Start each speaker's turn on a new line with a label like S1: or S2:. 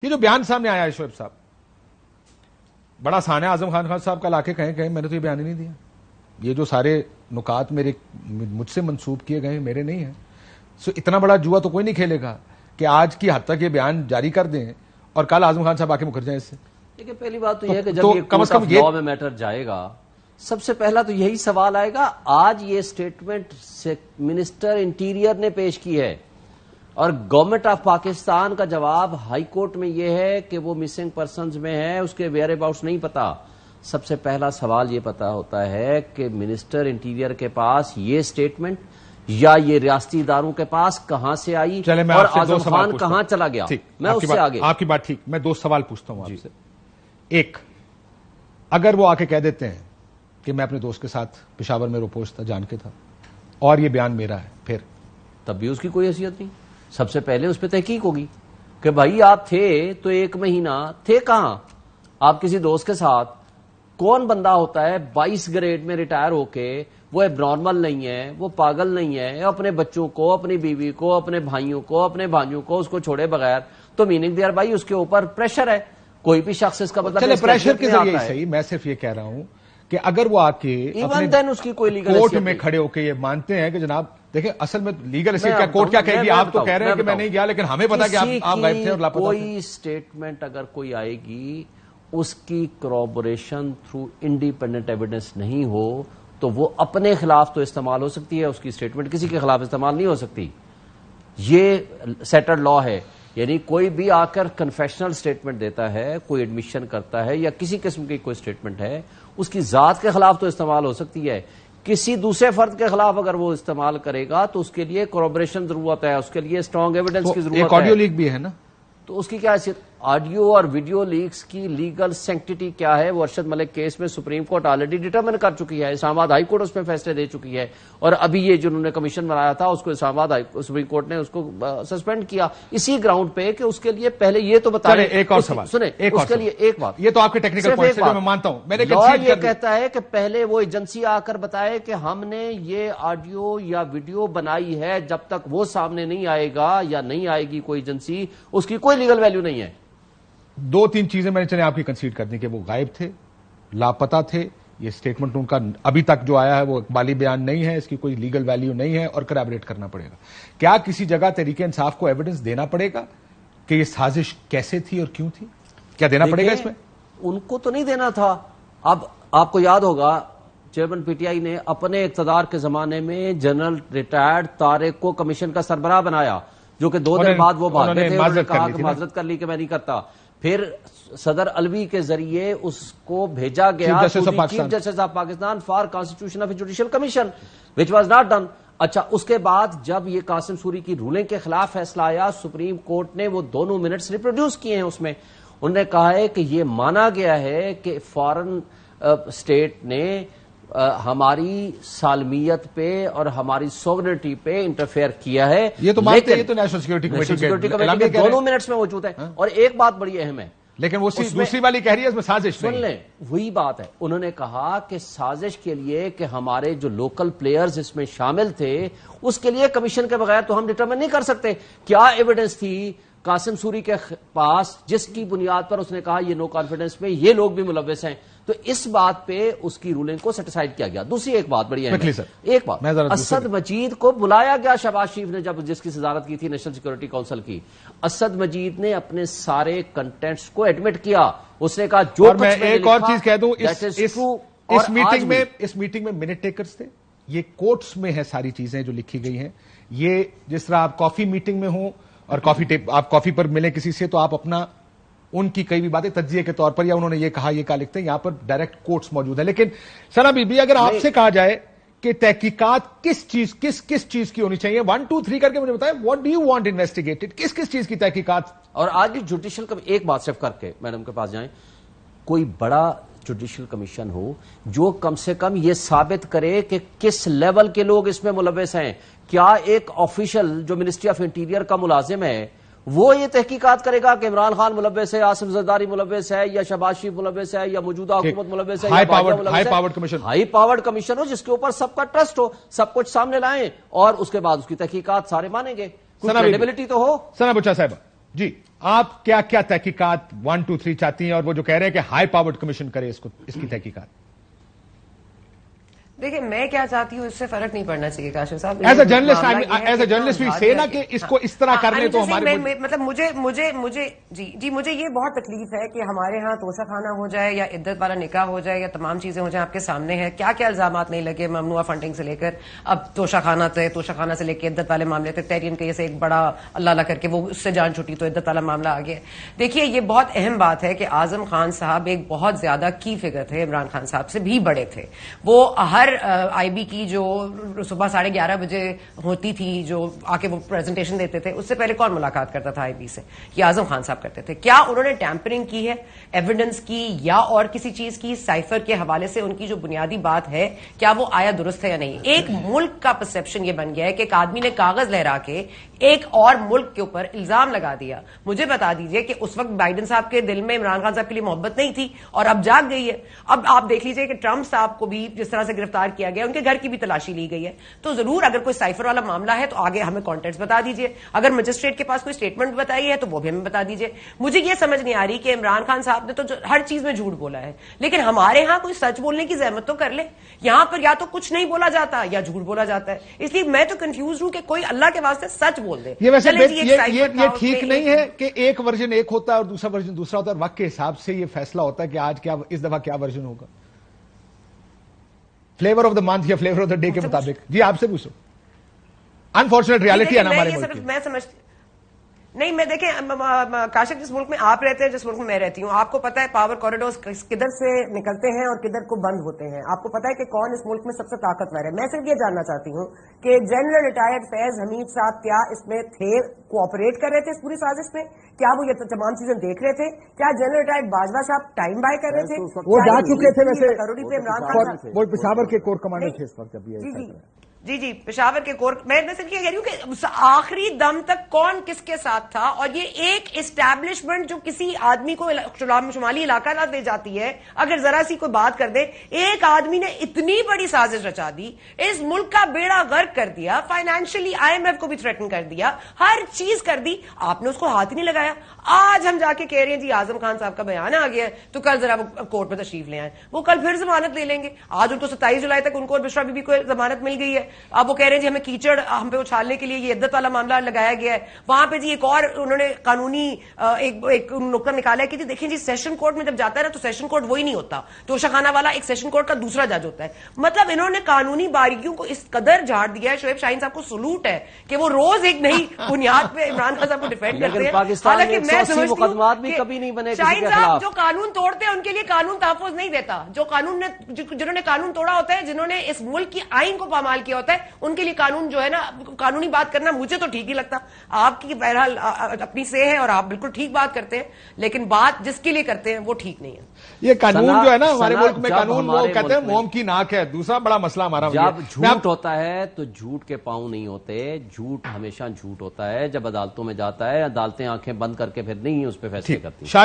S1: یہ جو بیان سامنے آیا ہے شعیب صاحب، بڑا آسان ہے اعظم خان صاحب کا لا کے کہیں میں نے تو یہ بیان ہی نہیں دیا. یہ جو سارے نکات مجھ سے منسوب کیے گئے ہیں میرے نہیں ہیں. سو اتنا بڑا جوا تو کوئی نہیں کھیلے گا کہ آج کی حد تک یہ بیان جاری کر دیں اور کل اعظم خان صاحب آ کے مکر جائیں اس سے.
S2: لیکن پہلی بات تو یہ ہے کہ جب یہ کورٹ آف لاء میں میٹر جائے گا، سب سے پہلا تو یہی سوال آئے گا. آج یہ سٹیٹمنٹ منسٹر انٹیریئر نے پیش کی ہے اور گورنمنٹ آف پاکستان کا جواب ہائی کورٹ میں یہ ہے کہ وہ مسنگ پرسنز میں ہے، اس کے ویئر اباؤٹس نہیں پتا. سب سے پہلا سوال یہ پتا ہوتا ہے کہ منسٹر انٹیریئر کے پاس یہ سٹیٹمنٹ یا یہ ریاستی اداروں کے پاس کہاں سے آئی اور اعظم خان کہاں چلا گیا. میں اس سے آگے
S1: آپ کی بات ٹھیک، میں دو سوال پوچھتا ہوں آپ سے. ایک، اگر وہ آ کے کہہ دیتے ہیں کہ میں اپنے دوست کے ساتھ پشاور میں روپوش تھا، جان کے تھا، اور یہ بیان میرا ہے، پھر
S2: تب بھی اس کی کوئی حیثیت نہیں. سب سے پہلے اس پہ تحقیق ہوگی کہ بھائی آپ تھے تو 1 مہینہ تھے کہاں، آپ کسی دوست کے ساتھ. کون بندہ ہوتا ہے 22 گریڈ میں ریٹائر ہو کے وہ اب نارمل نہیں ہے، وہ پاگل نہیں ہے، اپنے بچوں کو، اپنی بیوی کو، اپنے بھائیوں کو، اپنے بھانجوں کو اس کو چھوڑے بغیر، تو میننگ دیئر بھائی اس کے اوپر پریشر ہے. کوئی بھی شخص اس کا مطلب
S1: پریشر کے ذریعے صحیح. میں صرف یہ کہہ رہا ہوں کہ اگر وہ آ کے
S2: اس کی کوئی لیگل
S1: کورٹ میں کھڑے ہو کے یہ مانتے ہیں کہ جناب دیکھیں اصل میں لیگل کورٹ کیا کہے گی، آپ تو کہہ رہے ہیں کہ میں نہیں گیا لیکن ہمیں پتا کہ آپ غائب تھے اور لاپتہ تھے.
S2: کوئی سٹیٹمنٹ اگر کوئی آئے گی اس کی کروبوریشن تھرو انڈیپینڈنٹ ایویڈنس نہیں ہو تو وہ اپنے خلاف تو استعمال ہو سکتی ہے، اس کی سٹیٹمنٹ کسی کے خلاف استعمال نہیں ہو سکتی. یہ سیٹلڈ لا ہے. یعنی کوئی بھی آ کر کنفیشنل سٹیٹمنٹ دیتا ہے، کوئی ایڈمیشن کرتا ہے یا کسی قسم کی کوئی سٹیٹمنٹ ہے، اس کی ذات کے خلاف تو استعمال ہو سکتی ہے. کسی دوسرے فرد کے خلاف اگر وہ استعمال کرے گا تو اس کے لیے کوربوریشن ضرورت ہے، اس کے لیے اسٹرانگ ایویڈنس کی ضرورت ہے.
S1: ایک آڈیو لیک بھی ہے نا،
S2: تو اس کی کیا حیثیت؟ آڈیو اور ویڈیو لیکس کی لیگل سینکٹیٹی کیا ہے وہ ارشد ملک کیس میں سپریم کورٹ آلریڈی ڈیٹرمن کر چکی ہے. اسلام آباد ہائی کورٹ اس میں فیصلے دے چکی ہے اور ابھی یہ جنہوں نے کمیشن بنایا تھا اس کو اسلام آباد سپریم کورٹ نے اس کو سسپینڈ کیا اسی گراؤنڈ پہ کہ اس کے لیے پہلے یہ تو بتائیں.
S1: ایک اور سوال
S2: سنیں، اس کے لیے ایک بات،
S1: یہ تو آپ کے ٹیکنیکل پوائنٹ سے میں مانتا ہوں،
S2: یہ کہتا ہے کہ پہلے وہ ایجنسی آ کر بتائے کہ ہم نے یہ آڈیو یا ویڈیو بنائی ہے. جب تک وہ سامنے نہیں آئے گا یا نہیں آئے گی کوئی ایجنسی، اس کی کوئی لیگل ویلیو نہیں ہے.
S1: 2-3 چیزیں میں نے چلے آپ کی کنسیڈ کر دی کہ وہ غائب تھے، لاپتہ تھے. یہ سٹیٹمنٹ ان کا ابھی تک جو آیا ہے وہ اقبالی بیان نہیں ہے، اس کی کوئی لیگل ویلیو نہیں ہے اور کریبریٹ کرنا پڑے گا. کیا کسی جگہ تحریک انصاف کو ایویڈنس دینا پڑے گا کہ یہ سازش کیسے تھی اور کیوں تھی؟ کیا دینا پڑے گا اس میں؟
S2: ان کو تو نہیں دینا تھا. اب آپ کو یاد ہوگا چیئرمین پی ٹی آئی نے اپنے اقتدار کے زمانے میں جنرل ریٹائرڈ طارق کو کمیشن کا سربراہ بنایا، جو کہ 2 دن بعد وہ بھاگ گئے تھے، انہوں نے کہا کہ معذرت کر لی کہ میں نہیں کرتا. پھر صدر الوی کے ذریعے اس کو بھیجا گیا chief justice of Pakistan for constitution of judicial commission which was not done. اچھا، اس کے بعد جب یہ قاسم سوری کی رولنگ کے خلاف فیصلہ آیا، سپریم کورٹ نے وہ دونوں منٹس ریپروڈیوس کیے ہیں. اس میں انہوں نے کہا ہے کہ یہ مانا گیا ہے کہ فارن اسٹیٹ نے ہماری سالمیت پہ اور ہماری سوورنٹی پہ انٹرفیئر کیا ہے.
S1: یہ تو مانتے ہیں، یہ تو نیشنل سیکورٹی
S2: کمیٹی کے دونوں منٹس میں موجود ہے. اور ایک بات بڑی اہم ہے،
S1: لیکن وہ دوسری والی کہہ رہی ہے اس میں سازش.
S2: سن لیں، وہی بات ہے. انہوں نے کہا کہ سازش کے لیے کہ ہمارے جو لوکل پلیئرز اس میں شامل تھے اس کے لیے کمیشن کے بغیر تو ہم ڈٹرمن نہیں کر سکتے. کیا ایویڈنس تھی قاسم سوری کے پاس جس کی بنیاد پر اس نے کہا یہ نو کانفیڈنس میں یہ لوگ بھی ملوث ہیں؟ تو اس بات پہ اس کی رولنگ کو سیٹسفائیڈ کیا گیا. دوسری ایک بات بڑی اہم ہے، ایک بات، اسد مجید کو بلایا گیا شہباز شریف نے جس کی صدارت کی تھی نیشنل سیکورٹی کونسل کی. اسد مجید نے اپنے سارے کنٹینٹس کو ایڈمٹ کیا. اس نے کہا جو
S1: میں ایک اور چیز کہہ دوں، اس میٹنگ میں منٹ ٹیکرز تھے. یہ کوٹس میں ہے ساری چیزیں جو لکھی گئی ہیں. یہ جس طرح آپ کافی میٹنگ میں ہوں اور آپ کافی پر ملیں کسی سے تو آپ اپنا ان کی کئی بھی باتیں تجزیے کے طور پر یا انہوں نے یہ کہا یہ کہا لکھتے ہیں، یہاں پر ڈائریکٹ کوٹس موجود ہیں. لیکن ثنا بی بی، اگر آپ سے کہا جائے کہ تحقیقات کس چیز کی ہونی چاہیے، 1 2 3 کر کے مجھے بتائیں، what do you want investigated, کس چیز کی تحقیقات؟
S2: اور آج بھی جوڈیشل ایک بات صرف کر کے میڈم کے پاس جائیں، کوئی بڑا جوڈیشل کمیشن ہو جو کم سے کم یہ ثابت کرے کہ کس لیول کے لوگ اس میں ملوث ہیں. کیا ایک آفیشل جو منسٹری آف انٹیریئر کا ملازم ہے وہ یہ تحقیقات کرے گا کہ عمران خان ملوث ہے، آصف زرداری ملوث ہے، یا شہباز شریف ملوث ہے، یا موجودہ حکومت ملوث ہے، ہائی پاورڈ کمیشن ہو جس کے اوپر سب کا ٹرسٹ ہو، سب کچھ سامنے لائیں اور اس کے بعد اس کی تحقیقات سارے مانیں گے، کوئی کریڈیبلٹی تو ہو.
S1: ثنا بچہ صاحب، جی آپ کیا کیا تحقیقات 1 2 3 چاہتی ہیں اور وہ جو کہہ رہے ہیں کہ ہائی پاورڈ کمیشن کرے اس کی تحقیقات؟
S3: دیکھیں میں کیا چاہتی ہوں اس سے فرق نہیں پڑنا چاہیے کاشف صاحب.
S1: ایز اے جرنلسٹ بھی سے نا کہ اس کو اس طرح کرنے تو ہمارے
S3: مطلب مجھے یہ بہت تکلیف ہے کہ ہمارے ہاں توشہ خانہ ہو جائے یا عدت والا نکاح ہو جائے یا تمام چیزیں ہو جائیں آپ کے سامنے ہیں. کیا کیا الزامات نہیں لگے ممنوعہ فنڈنگ سے لے کر اب توشہ خانہ سے لے کے عدت والے معاملے تک. تحریر کے جیسے ایک بڑا اللہ اللہ کر کے وہ اس سے جان چھٹی تو عدت والا معاملہ آ گیا. دیکھیے یہ بہت اہم بات ہے کہ اعظم خان صاحب ایک بہت زیادہ کی فگر تھے, عمران خان صاحب سے بھی بڑے تھے. وہ ہر آئی بی کی جو صبح 11:30 بجے ہوتی تھی جو آ کے وہ پریزنٹیشن دیتے تھے, اس سے پہلے کون ملاقات کرتا تھا آئی بی سے؟ یہ اعظم خان صاحب کرتے تھے. کیا انہوں نے ٹیمپرنگ کی ہے ایویڈنس کی یا اور کسی چیز کی؟ سائفر کے حوالے سے ان کی جو بنیادی بات ہے کیا وہ آیا درست ہے یا نہیں؟ ایک ملک کا پرسپشن یہ بن گیا ہے کہ ایک آدمی نے کاغذ لہرا کے ایک اور ملک کے اوپر الزام لگا دیا. مجھے بتا دیجئے کہ اس وقت بائیڈن صاحب کے دل میں عمران خان صاحب کے لیے محبت نہیں تھی اور اب جاگ گئی ہے. اب آپ دیکھ لیجئے کہ ٹرمپ صاحب کو بھی جس طرح سے گرفتار کیا گیا, ان کے گھر کی بھی تلاشی لی گئی ہے. تو ضرور اگر کوئی سائفر والا معاملہ ہے تو آگے ہمیں کانٹیکٹس بتا دیجئے. اگر مجسٹریٹ کے پاس کوئی اسٹیٹمنٹ بتائی ہے تو وہ بھی ہمیں بتا دیجئے. مجھے یہ سمجھ نہیں آ رہی کہ عمران خان صاحب نے تو ہر چیز میں جھوٹ بولا ہے, لیکن ہمارے ہاں کوئی سچ بولنے کی زحمت تو کر لے. یہاں پر یا تو کچھ نہیں بولا جاتا یا جھوٹ بولا جاتا ہے. اس لیے میں تو کنفیوز ہوں کہ کوئی اللہ کے واسطے سچ بول دے.
S1: یہ ٹھیک نہیں ہے کہ ایک ورژن ایک ہوتا ہے اور دوسرا ورژن دوسرا ہوتا ہے. وقت کے حساب سے یہ فیصلہ ہوتا ہے کہ آج کیا, اس دفعہ کیا ورژن ہوگا, فلیور آف دا منتھ یا فلیور آف دا ڈے کے مطابق. جی آپ سے پوچھو. انفارچونیٹ ریالٹی ہے نا ہمارے ملک کی.
S3: میں سمجھتی نہیں, میں دیکھیں کاشف جس ملک میں آپ رہتے ہیں جس ملک میں میں رہتی ہوں, آپ کو پتا ہے پاور کوریڈورز کدھر سے نکلتے ہیں اور کدھر کو بند ہوتے ہیں. آپ کو پتا ہے کہ کون اس ملک میں سب سے طاقتور ہے. میں صرف یہ جاننا چاہتی ہوں کہ جنرل ریٹائرڈ فیض حمید صاحب کیا اس میں تھے, کوآپریٹ کر رہے تھے اس پوری سازش میں؟ کیا وہ یہ تمام چیزیں دیکھ رہے تھے؟ کیا جنرل ریٹائرڈ باجوہ صاحب ٹائم بائی کر رہے تھے؟
S1: وہ جا چکے تھے ویسے,
S3: وہ
S1: پشاور کے کور کمانڈر تھے اس وقت جب یہ
S3: جی پشاور کے کور. میں صرف یہ کہہ رہی ہوں کہ آخری دم تک کون کس کے ساتھ تھا, اور یہ ایک اسٹیبلشمنٹ جو کسی آدمی کو شمالی علاقہ نہ دے جاتی ہے, اگر ذرا سی کوئی بات کر دے. ایک آدمی نے اتنی بڑی سازش رچا دی, اس ملک کا بیڑا غرق کر دیا, فائنینشلی IMF کو بھی تھریٹن کر دیا, ہر چیز کر دی, آپ نے اس کو ہاتھ ہی نہیں لگایا. آج ہم جا کے کہہ رہے ہیں جی اعظم خان صاحب کا بیان آ گیا ہے تو کل ذرا وہ کورٹ میں تشریف لے آئیں. وہ کل پھر ضمانت لے لیں گے. آج ان کو 27 جولائی تک ان کو اور بشرا بی بی کو ضمانت مل گئی ہے. اب وہ کہہ رہے ہیں جی ہمیں کیچڑ ہم پہ اچھالنے کے لیے یہ عدت والا معاملہ لگایا گیا ہے. وہاں پہ جی ایک اور انہوں نے قانونی ایک نقطہ نکالا ہے کہ جی دیکھیں جی سیشن کورٹ میں جب جاتا ہے نا تو سیشن کورٹ وہی نہیں ہوتا, توشہ خانہ والا ایک سیشن کورٹ کا دوسرا جج ہوتا ہے. مطلب انہوں نے قانونی باریکیوں کو اس قدر جھاڑ دیا ہے. شعیب شاہین صاحب کو سلوٹ ہے کہ وہ روز ایک نئی بنیاد پہ عمران خان صاحب کو ڈیفینڈ کرتے ہیں. حالانکہ میں سمجھتی ہوں کہ شاہین صاحب جو قانون توڑتے ہیں ان کے لیے قانون تحفظ نہیں دیتا. جنہوں نے قانون توڑا ہوتا ہے, جنہوں نے اس ملک کی آئین کو پامال کیا ہوتا ہے, ان کے لیے قانون جو ہے نا قانونی بات کرنا مجھے تو ٹھیک ہی لگتا. آپ کی بہرحال اپنی سے ہے اور آپ بالکل ٹھیک بات کرتے ہیں, لیکن بات جس کے لیے کرتے ہیں وہ ٹھیک نہیں ہے.
S1: یہ قانون جو ہے نا ہمارے ملک میں, قانون وہ کہتے ہیں موم کی ناک ہے. دوسرا بڑا مسئلہ ہمارا
S2: جب جھوٹ ہوتا ہے تو جھوٹ کے پاؤں نہیں ہوتے. جھوٹ ہمیشہ جھوٹ ہوتا ہے. جب عدالتوں میں جاتا ہے عدالتیں آنکھیں بند کر کے پھر نہیں اس پہ فیصلے کرتی.